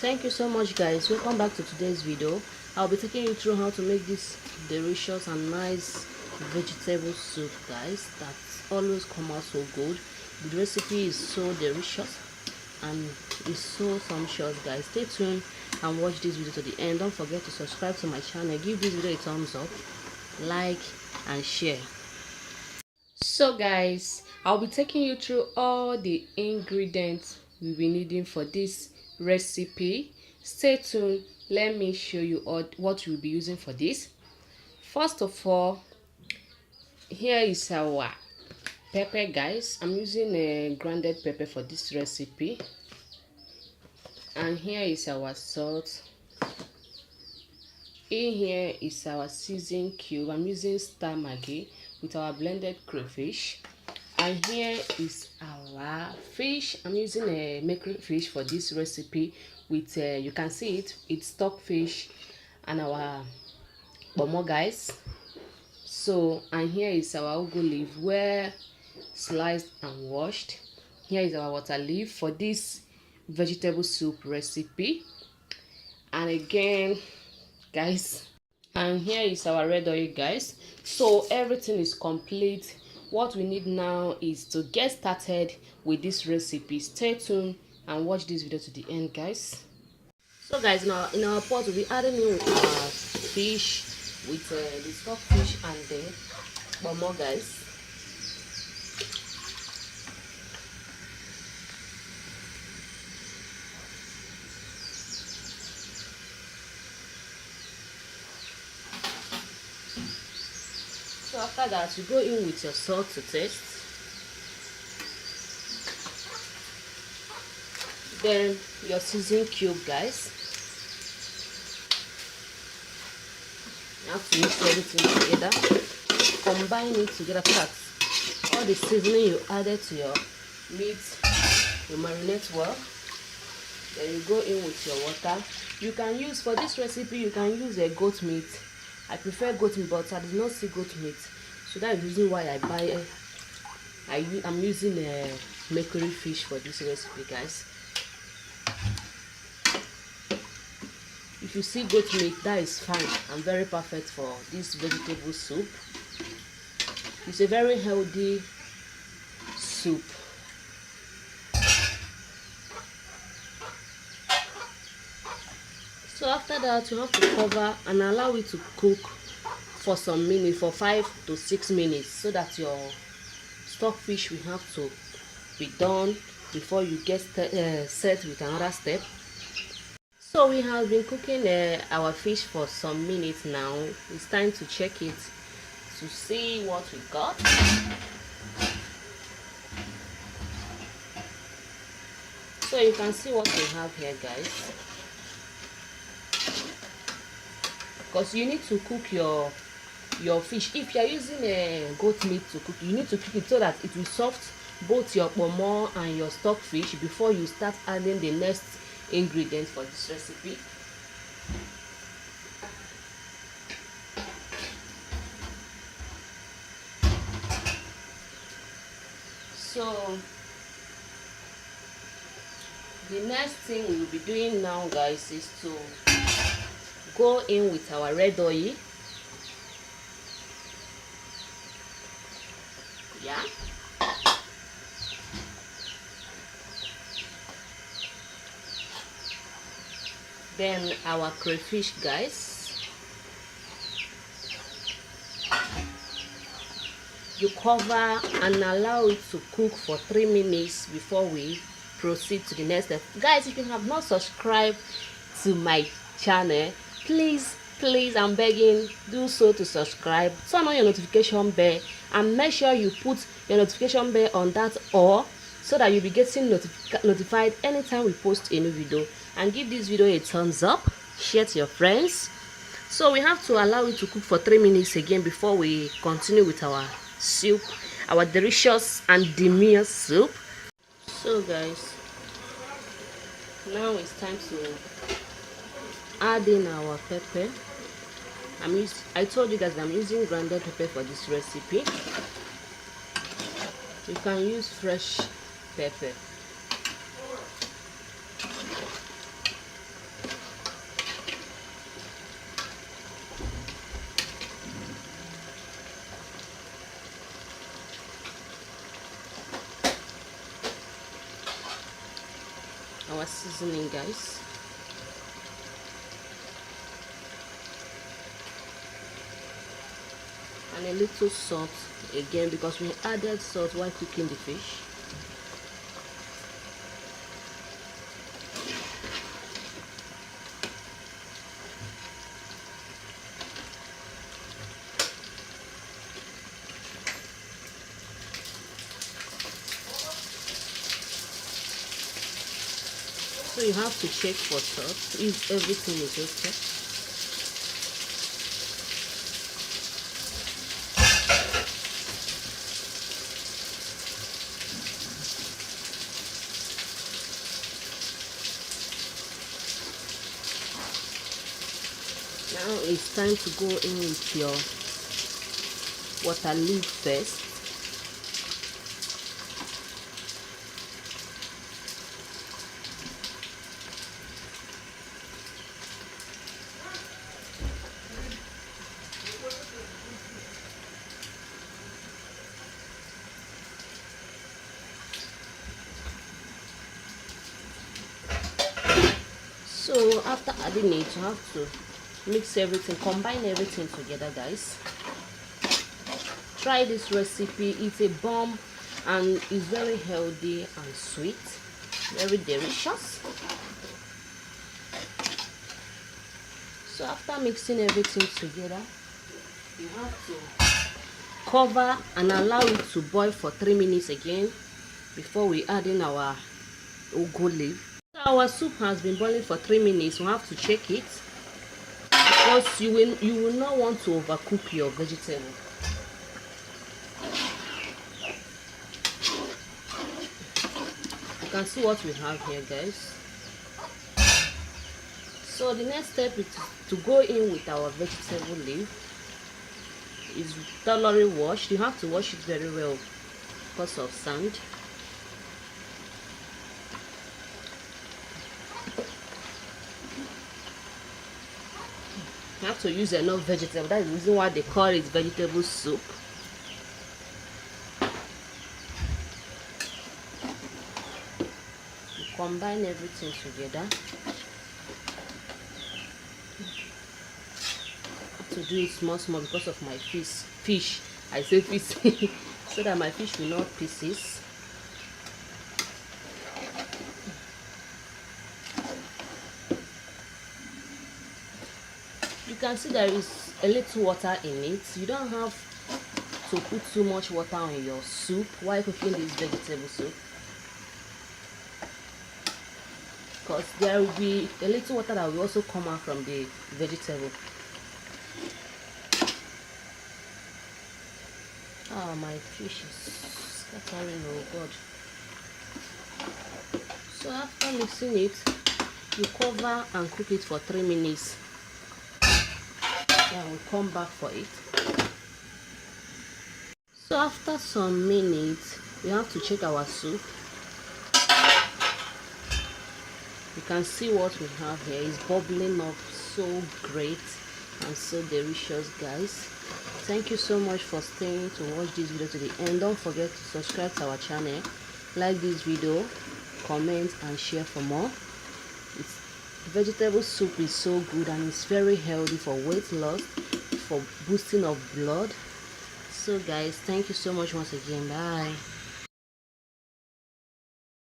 Thank you so much, guys. Welcome back to today's video. I'll be taking you through how to make this delicious and nice vegetable soup, guys. That's always come out so good. The recipe is so delicious and it's so sumptuous, guys. Stay tuned and watch this video to the end. Don't forget to subscribe to my channel, give this video a thumbs up, like and share. So guys, I'll be taking you through all the ingredients we'll be needing for this recipe. Stay tuned. Let me show you all what we'll be using for this. First of all, here is our pepper, guys. I'm using a grounded pepper for this recipe. And here is our salt. In here is our seasoning cube. I'm using Star Maggi with our blended crayfish. And here is our fish. I'm using a mackerel fish for this recipe with you can see it's stockfish and our bomo, guys. So, and here is our ugu leaf, well sliced and washed. Here is our water leaf for this vegetable soup recipe. And again, guys, and here is our red oil, guys. So everything is complete. What we need now is to get started with this recipe. Stay tuned and watch this video to the end, guys. So guys, now in our pot we'll be adding in our fish with the stockfish and the bomo, guys. So after that, you go in with your salt to taste. Then your seasoning cube, guys. You have to mix everything together. Combine it together so that all the seasoning you added to your meat, you marinate well. Then you go in with your water. You can use, for this recipe, you can use a goat meat. I prefer goat meat, but I did not see goat meat, so that is the reason why I buy I'm using a mackerel fish for this recipe, guys. If you see goat meat, that is fine and very perfect for this vegetable soup. It's a very healthy soup. So after that, you have to cover and allow it to cook for some minutes, for 5 to 6 minutes, so that your stockfish will have to be done before you get set with another step. So we have been cooking our fish for some minutes now. It's time to check it to see what we got. So you can see what we have here, guys. Because you need to cook your fish. If you are using a goat meat to cook, you need to cook it so that it will soft both your pomo and your stockfish before you start adding the next ingredients for this recipe. So the next thing we will be doing now, guys, is to go in with our red oil. Yeah. Then our crayfish, guys. You cover and allow it to cook for 3 minutes before we proceed to the next step. Guys, if you have not subscribed to my channel, please I'm begging, do so to subscribe. Turn on your notification bell and make sure you put your notification bell on that all, so that you'll be getting notified anytime we post a new video. And give this video a thumbs up, share to your friends. So we have to allow it to cook for 3 minutes again before we continue with our soup, our delicious and demure soup. So guys, now it's time to add in our pepper. I told you guys I'm using grounded pepper for this recipe. You can use fresh pepper. seasoning, guys. And a little salt again, because we added salt while cooking the fish. So you have to check for salt if everything is okay. Now it's time to go in with your water leaf first. So after adding it, you have to mix everything, combine everything together, guys. Try this recipe. It's a bomb and it's very healthy and sweet, very delicious. So after mixing everything together, you have to cover and allow it to boil for 3 minutes again before we add in our ugu leaf. So our soup has been boiling for 3 minutes. We have to check it, because you will not want to overcook your vegetable. You can see what we have here, guys. So the next step is to go in with our vegetable leaf. It's thoroughly washed. You have to wash it very well because of sand. You have to use enough vegetable. That is the reason why they call it vegetable soup. You combine everything together. I have to do it small because of my fish. I say fish so that my fish will not pieces. You can see there is a little water in it. You don't have to put too much water on your soup while cooking this vegetable soup, because there will be a little water that will also come out from the vegetable. Ah, my fish is scattering, oh god. So after mixing it, you cover and cook it for 3 minutes. Then we'll come back for it. So after some minutes, we have to check our soup. You can see what we have here is bubbling up so great and so delicious, guys. Thank you so much for staying to watch this video to the end. Don't forget to subscribe to our channel, like this video, comment and share for more. Vegetable soup is so good and it's very healthy for weight loss, for boosting of blood. So guys, thank you so much once again. Bye.